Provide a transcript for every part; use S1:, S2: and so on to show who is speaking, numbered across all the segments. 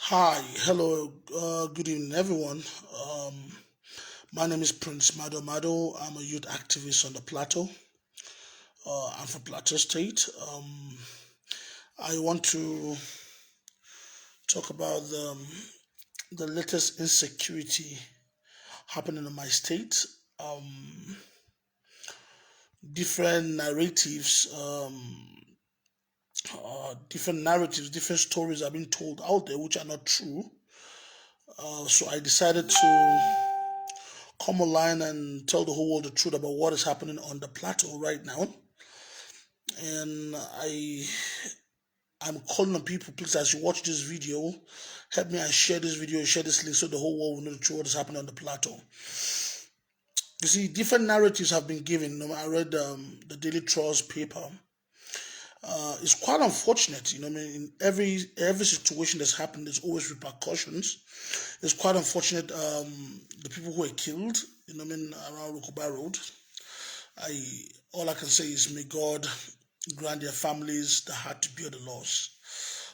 S1: Hi, hello, good evening, everyone. My name is Prince Mado. I'm a youth activist on the Plateau. I'm from Plateau State. I want to talk about the latest insecurity happening in my state. Different narratives, different stories are being told out there which are not true. So I decided to come online and tell the whole world the truth about what is happening on the plateau right now. And I'm calling on people, please, as you watch this video, help me and share this video, share this link so the whole world will know the truth what is happening on the plateau. You see, different narratives have been given. I read the Daily Trust paper. It's quite unfortunate, I mean, in every situation that's happened, there's always repercussions. It's quite unfortunate, the people who were killed, I mean, around Rukuba Road. All I can say is may God grant their families the heart to bear the loss.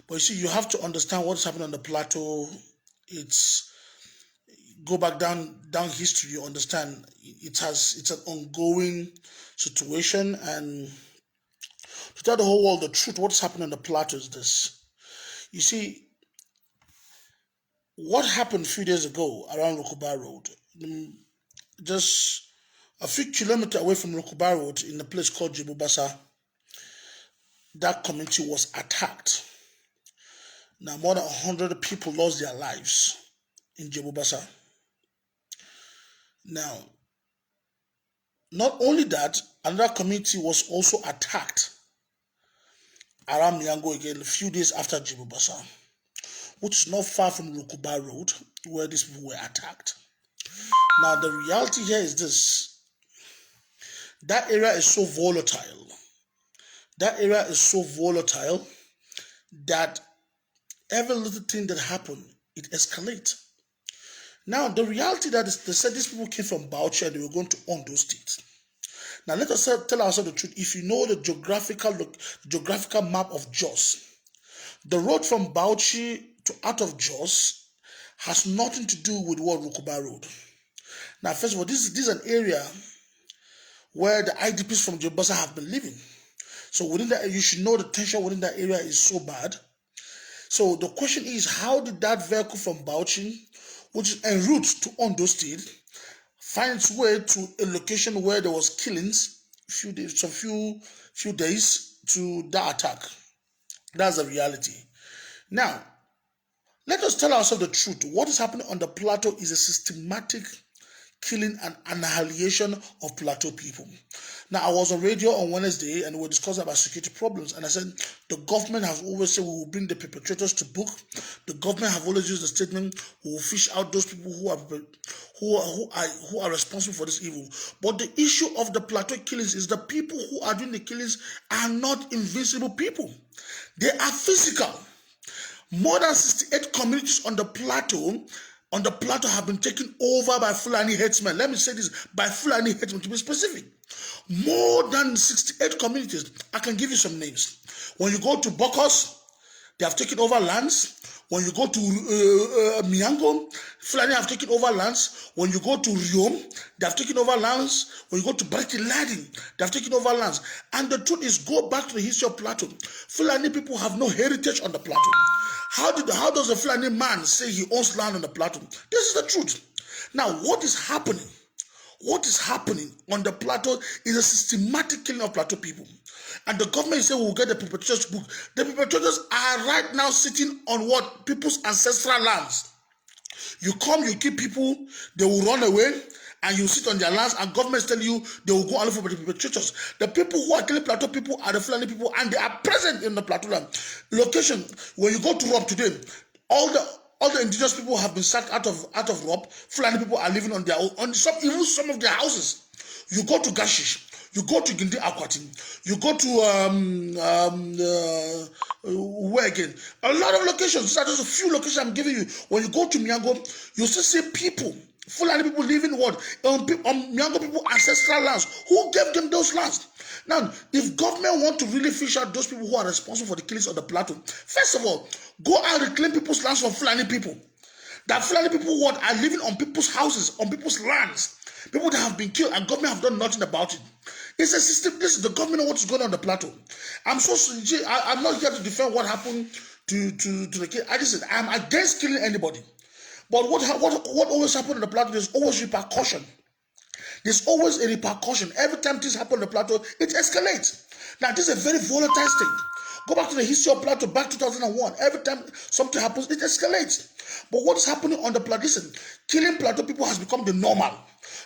S1: But you see, you have to understand what's happening on the plateau. It's go back down history. You understand it's an ongoing situation, and to tell the whole world the truth, what's happening on the plateau is this. You see, what happened a few days ago around Rukuba Road, just a few kilometers away from Rukuba Road in a place called Jibubasa, that community was attacked. Now, more than 100 people lost their lives in Jebubasa. Now, not only that, another community was also attacked around Miango again a few days after Jebubasa, which is not far from Rukuba Road, where these people were attacked. Now, the reality here is this. That area is so volatile. That area is so volatile that every little thing that happened, it escalates. Now, the reality that is, they said these people came from Bauchi and they were going to Ondo State. Now, let us tell ourselves the truth. If you know the geographical map of Jos, the road from Bauchi to out of Jos has nothing to do with what Rukuba Road. Now, first of all, this is an area where the IDPs from Jebasa have been living. So within that, you should know the tension within that area is so bad. So the question is, how did that vehicle from Bauchi, which is en route to Ondo State, find its way to a location where there was killings few days to that attack? That's the reality. Now, let us tell ourselves the truth. What is happening on the plateau is a systematic killing and annihilation of Plateau people. Now, I was on radio on Wednesday and we were discussing about security problems, and I said the government has always said we will bring the perpetrators to book. The government have always used the statement we will fish out those people who are responsible for this evil. But the issue of the Plateau killings is the people who are doing the killings are not invincible people. They are physical. More than 68 communities on the plateau have been taken over by Fulani headsmen. Let me say this, by Fulani headsmen to be specific. More than 68 communities. I can give you some names. When you go to Bokos, they have taken over lands. When you go to Miango, Fulani have taken over lands. When you go to Riom, they have taken over lands. When you go to Barkiladin, they have taken over lands. And the truth is, go back to the history of Plateau. Fulani people have no heritage on the Plateau. How does a Fulani man say he owns land on the plateau? This is the truth. Now, what is happening? What is happening on the plateau is a systematic killing of Plateau people. And the government is saying we'll get the perpetrators book. The perpetrators are right now sitting on what? People's ancestral lands. You come, you kill people, they will run away, and you sit on their lands, and governments tell you they will go and look for the perpetrators. The people who are killing Plateau people are the Fulani people, and they are present in the Plateau land. Location, when you go to Rob today, all the indigenous people have been sacked out of Rob. Fulani people are living on their own, even some of their houses. You go to Gashish, you go to Gindi Aquatin, you go to where again? A lot of locations. These are just a few locations I'm giving you. When you go to Miango, you still see people Fulani people living what? On younger people ancestral lands. Who gave them those lands? Now, if government want to really fish out those people who are responsible for the killings of the Plateau, first of all, go and reclaim people's lands from Fulani people. That Fulani people what are living on people's houses, on people's lands. People that have been killed and government have done nothing about it. It's a system. This is the government what is going on the Plateau. I'm not here to defend what happened to the kid. I just said I'm against killing anybody. But what always happens in the Plateau, there's always repercussion. There's always a repercussion. Every time things happen on the Plateau, it escalates. Now, this is a very volatile state. Go back to the history of Plateau, back 2001. Every time something happens, it escalates. But what is happening on the Plateau? Listen, killing Plateau people has become the normal.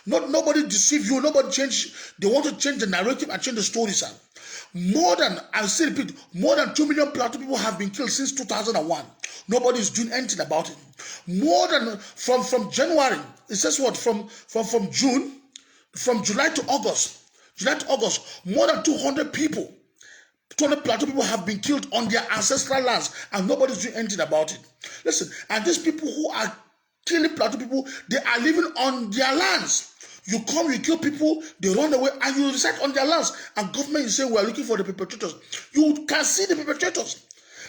S1: Nobody deceive you. Nobody change. They want to change the narrative and change the story, sir. I still repeat, more than 2 million Plateau people have been killed since 2001. Nobody is doing anything about it. More than from January, it says what? From June, from July to August, more than 200 people, 200 Plateau people have been killed on their ancestral lands, and nobody's doing anything about it. Listen, and these people who are killing Plateau people, they are living on their lands. You come, you kill people, they run away, and you reside on their lands. And government is saying we are looking for the perpetrators. You can see the perpetrators.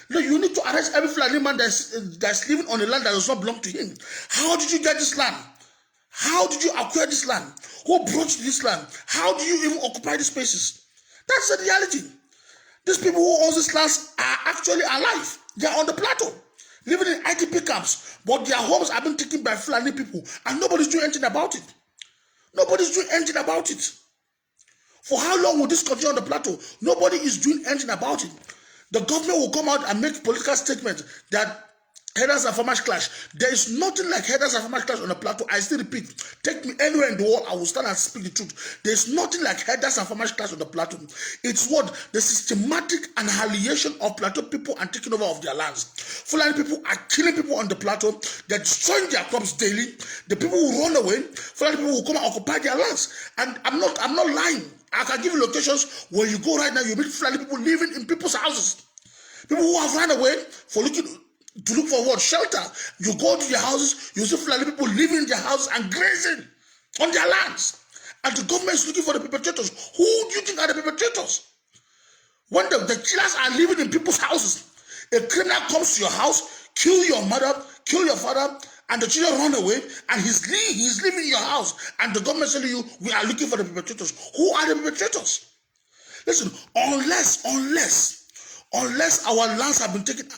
S1: No, you need to arrest every Fulani man that's living on a land that does not belong to him. How did you get this land? How did you acquire this land? Who brought you this land? How do you even occupy these spaces? That's the reality. These people who own these lands are actually alive. They are on the Plateau, living in IDP camps, but their homes have been taken by Fulani people, and nobody's doing anything about it. Nobody's doing anything about it. For how long will this continue on the Plateau? Nobody is doing anything about it. The government will come out and make political statements that herders and farmers clash. There is nothing like herders and farmers clash on the Plateau. I still repeat, take me anywhere in the world, I will stand and speak the truth. There is nothing like herders and farmers clash on the Plateau. It's what? The systematic annihilation of Plateau people and taking over of their lands. Fulani people are killing people on the Plateau. They're destroying their crops daily. The people will run away. Fulani people will come and occupy their lands. And I'm not lying. I can give you locations where you go right now, you meet Fulani people living in people's houses. People who have run away to look for what? Shelter. You go to their houses, you see Fulani people living in their houses and grazing on their lands. And the government is looking for the perpetrators. Who do you think are the perpetrators? When the killers are living in people's houses, a criminal comes to your house, kill your mother, kill your father, and the children run away, and he's living in your house, and the government is telling you, we are looking for the perpetrators. Who are the perpetrators? Listen, unless our lands have been taken,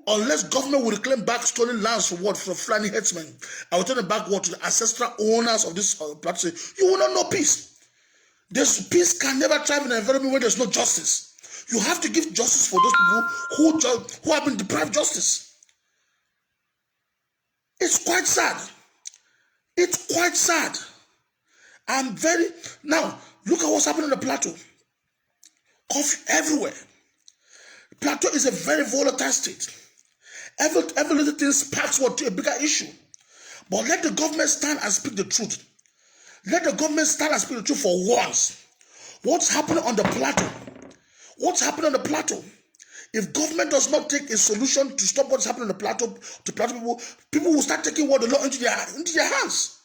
S1: unless government will reclaim back stolen lands from Fulani headsmen, I will turn it back to the ancestral owners of this Plateau, you will not know peace. Peace can never thrive in an environment where there's no justice. You have to give justice for those people who have been deprived justice. It's quite sad. It's quite sad. Now, look at what's happening in the Plateau. Coffee everywhere. Plateau is a very volatile state. Every little thing sparks to a bigger issue. But let the government stand and speak the truth. Let the government stand and speak the truth for once. What's happening on the Plateau? What's happening on the Plateau? If government does not take a solution to stop what's happening on the Plateau, to Plateau people will start taking the law into their hands.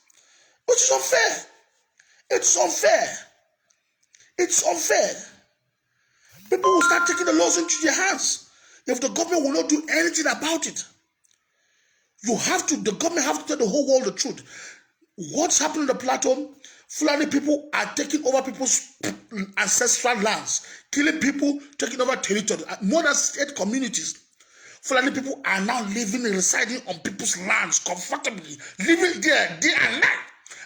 S1: Which is unfair. It's unfair. It's unfair. People will start taking the laws into their hands if the government will not do anything about it. The government have to tell the whole world the truth. What's happening on the Plateau? Fulani people are taking over people's ancestral lands, killing people, taking over territory. More than 8 communities. Fulani people are now residing on people's lands comfortably, living there day and night.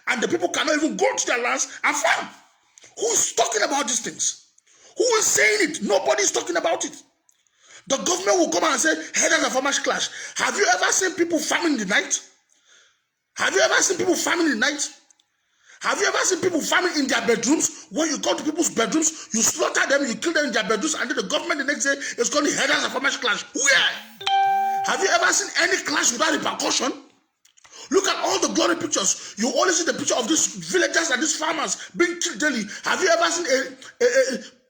S1: And the people cannot even go to their lands and farm. Who's talking about these things? Who is saying it? Nobody's talking about it. The government will come out and say, herders and farmers clash. Have you ever seen people farming in the night? Have you ever seen people farming in the night? Have you ever seen people farming in their bedrooms? When you go to people's bedrooms, you slaughter them, you kill them in their bedrooms, and then the government the next day is calling herders and farmers clash. Where? Have you ever seen any clash without repercussion? Look at all the glory pictures. You only see the picture of these villagers and these farmers being killed daily. Have you ever seen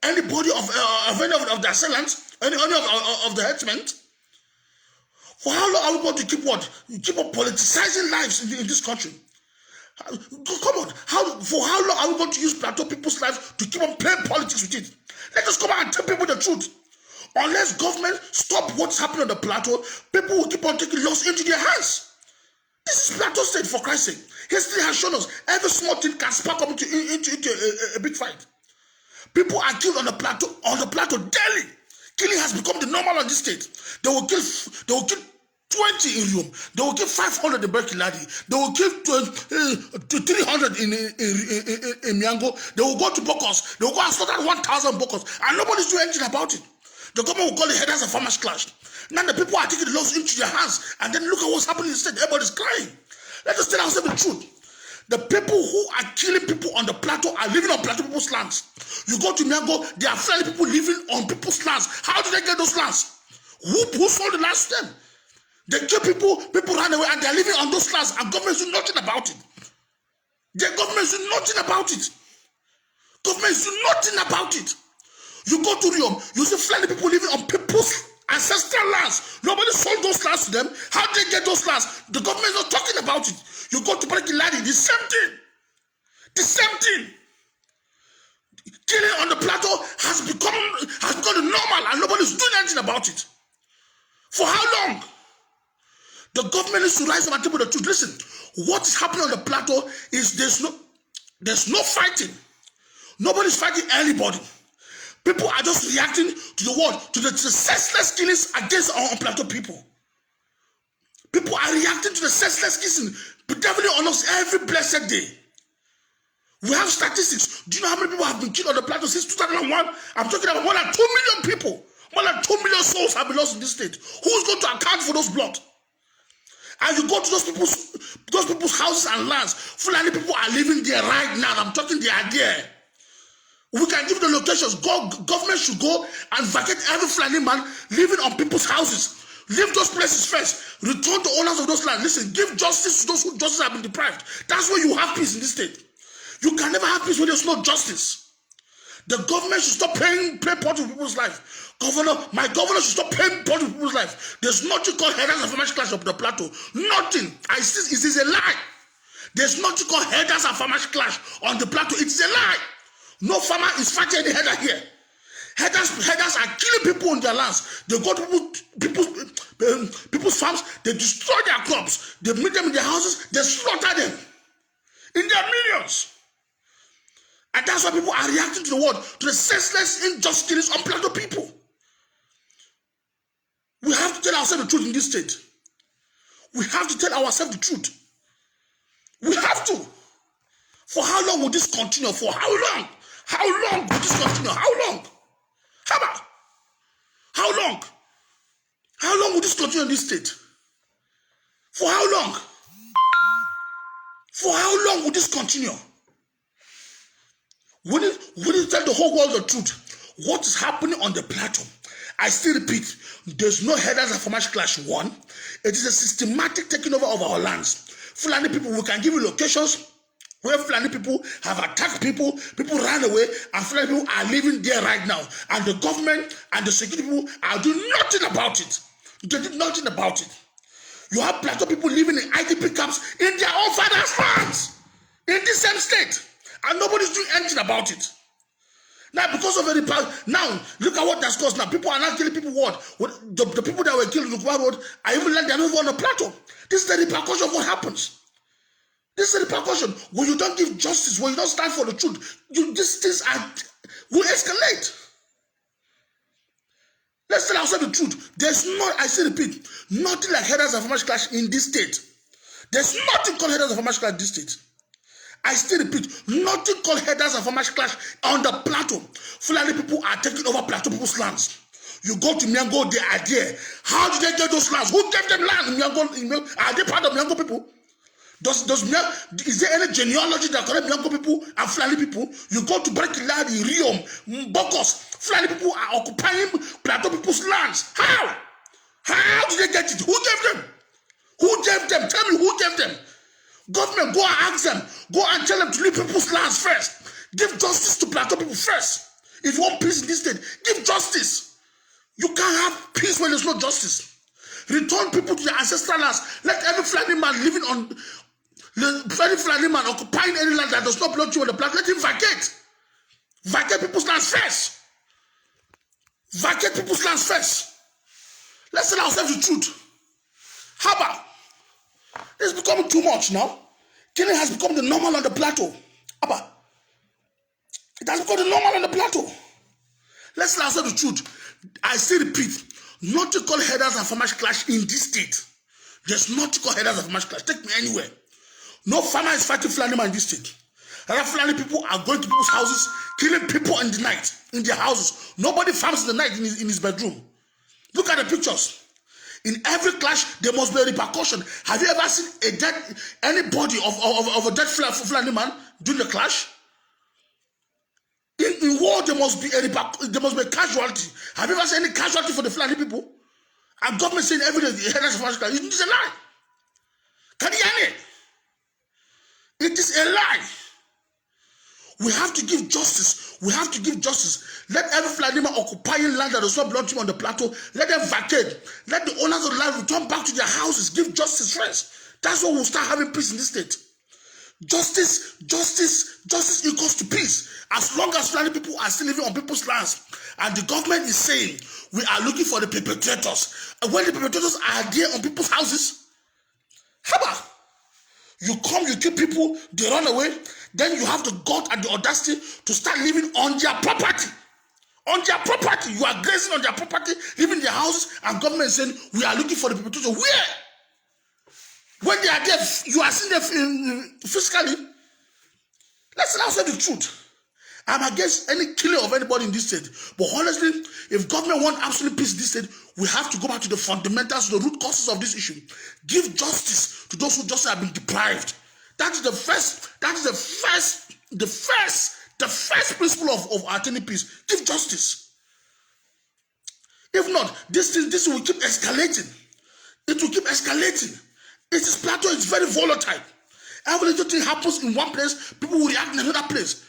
S1: anybody of any of the assailants, any of the headsmen? For how long are we going to keep what? Keep on politicizing lives in this country? Come on, for how long are we going to use Plateau people's lives to keep on playing politics with it? Let us come out and tell people the truth. Unless government stop what's happening on the Plateau, people will keep on taking laws into their hands. This is Plateau State, for Christ's sake. History has shown us every small thing can spark up into a big fight. People are killed on the plateau daily. Killing has become the normal on this state. They will kill 20 in Rome. They will kill 500 in Berkeley. They will kill 300 in Miango. They will go to Bokos. They will go and slaughter 1,000 Bokos. And nobody's doing anything about it. The government will call it headers and farmers clash. Now the people are taking the laws into their hands. And then look at what's happening in the state. Everybody's crying. Let us tell ourselves the truth. The people who are killing people on the plateau are living on plateau people's lands. You go to Miango, there are friendly people living on people's lands. How did they get those lands? Who sold the lands to them? They kill people ran away, and they're living on those lands, and governments do nothing about it. The governments do nothing about it. Governments do nothing about it. You go to Riom, you see friendly people living on people's ancestral lands. Nobody sold those lands to them. How did they get those lands? The government is not talking about it. You go to Barakiladi, the same thing. The same thing. Killing on the plateau has become normal, and nobody's doing anything about it. For how long? The government needs to rise up and tell the truth. Listen, what is happening on the plateau is there's no fighting. Nobody's fighting anybody. People are just reacting to the world, to the senseless killings against our plateau people. People are reacting to the senseless killings, definitely on us every blessed day. We have statistics. Do you know how many people have been killed on the plateau since 2001? I'm talking about more than 2 million people. More than 2 million souls have been lost in this state. Who's going to account for those blood? And you go to those people's houses and lands. Fulani people are living there right now. I'm talking, they are there. We can give the locations. Government should go and vacate every Fulani man living on people's houses. Leave those places first. Return the owners of those lands. Listen, give justice to those who justice have been deprived. That's where you have peace in this state. You can never have peace when there's no justice. The government should stop paying part of people's life. My governor should stop paying part of people's life. There's nothing called headers and farmers clash up the plateau. Nothing. It is a lie. There's nothing called headers and farmers clash on the plateau. It's a lie. No farmer is fighting any header here. Headers are killing people on their lands. They go to people's farms. They destroy their crops. They meet them in their houses. They slaughter them in their millions. And that's why people are reacting to the world, to the senseless injustice on plateau people. We have to tell ourselves the truth in this state. We have to tell ourselves the truth. We have to. For how long will this continue? For how long? How long will this continue? How long? How long? How long will this continue in this state? For how long? For how long will this continue? We need to tell the whole world the truth. What is happening on the plateau? I still repeat, there's no headers and farmers clash. One, it is a systematic taking over of our lands. Fulani people, we can give you locations where Fulani people have attacked people ran away, and Fulani people are living there right now. And the government and the security people are doing nothing about it. They did nothing about it. You have plateau people living in IDP camps in their own father's lands, in the same state. And nobody's doing anything about it. Now, because of now, look at what that's caused now. People are not killing people. The people that were killed in the road are even like they're not on the plateau. This is the repercussion of what happens. This is the repercussion. When you don't give justice, when you don't stand for the truth, these things will escalate. Let's tell ourselves the truth. There's I say repeat, nothing like headers and farmers clash in this state. There's nothing called headers and farmers clash in this state. I still repeat, nothing called headers and farmers clash on the plateau. Fulani people are taking over plateau people's lands. You go to Miango, they are there. How did they get those lands? Who gave them land in Miango? Are they part of Miango people? Is there any genealogy that connects Miango people and Fulani people? You go to Barakiladi, Riom, Bokos. Fulani people are occupying plateau people's lands. How? How did they get it? Who gave them? Who gave them? Tell me who gave them? Government, go and ask them. Go and tell them to leave people's lands first. Give justice to plateau people first. If you want peace in this state, give justice. You can't have peace when there's no justice. Return people to their ancestral lands. Let every Fulani man living on Any Fulani man occupying any land that does not belong to you on the plateau, let him vacate. Vacate people's lands first. Vacate people's lands first. Let's tell ourselves the truth. How about? It's becoming too much now. Killing has become the normal on the plateau. How about? It has become the normal on the plateau. Let's tell ourselves the truth. I still repeat, not to call headers and farmers clash in this state. There's not to call headers and farmers clash. Take me anywhere. No farmer is fighting Fulani man in this state. Other Fulani people are going to people's houses, killing people in the night, in their houses. Nobody farms in the night in his bedroom. Look at the pictures. In every clash, there must be a repercussion. Have you ever seen any body of a dead Fulani man during the clash? In war, there must be a casualty. Have you ever seen any casualty for the Fulani people? And government saying every day the headers of Africa, it is a lie. Can you hear me? It is a lie. We have to give justice. We have to give justice. Let every Fulani man occupying land that does not belong to him on the plateau, let them vacate. Let the owners of the land return back to their houses. Give justice first. That's when we'll start having peace in this state. Justice equals to peace. As long as Fulani people are still living on people's lands, and the government is saying we are looking for the perpetrators, and when the perpetrators are there on people's houses, how about? You come, you kill people, they run away, then you have the gut and the audacity to start living on their property. On their property. You are grazing on their property, living in their houses, and government saying, we are looking for the perpetrators. Where? When they are there, you are seeing them physically. Let's now say the truth. I'm against any killing of anybody in this state. But honestly, if government wants absolute peace in this state, we have to go back to the fundamentals, the root causes of this issue. Give justice to those who just have been deprived. That is the first principle of attaining peace. Give justice. If not, this will keep escalating. It will keep escalating. It is Plateau, it's very volatile. Every little thing happens in one place, people will react in another place.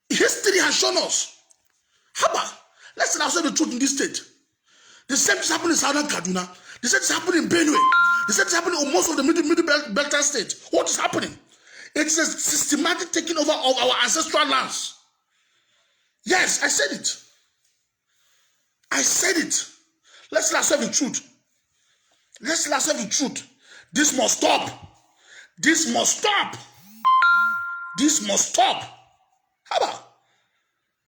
S1: History has shown us. How about? Let's tell ourselves the truth in this state. The same thing happened in Southern Kaduna. The same thing happened in Benue. The same thing happened in most of the middle belt states. What is happening? It's a systematic taking over of our ancestral lands. Yes, I said it. I said it. Let's tell ourselves the truth. Let's tell ourselves the truth. This must stop. This must stop. This must stop. How about?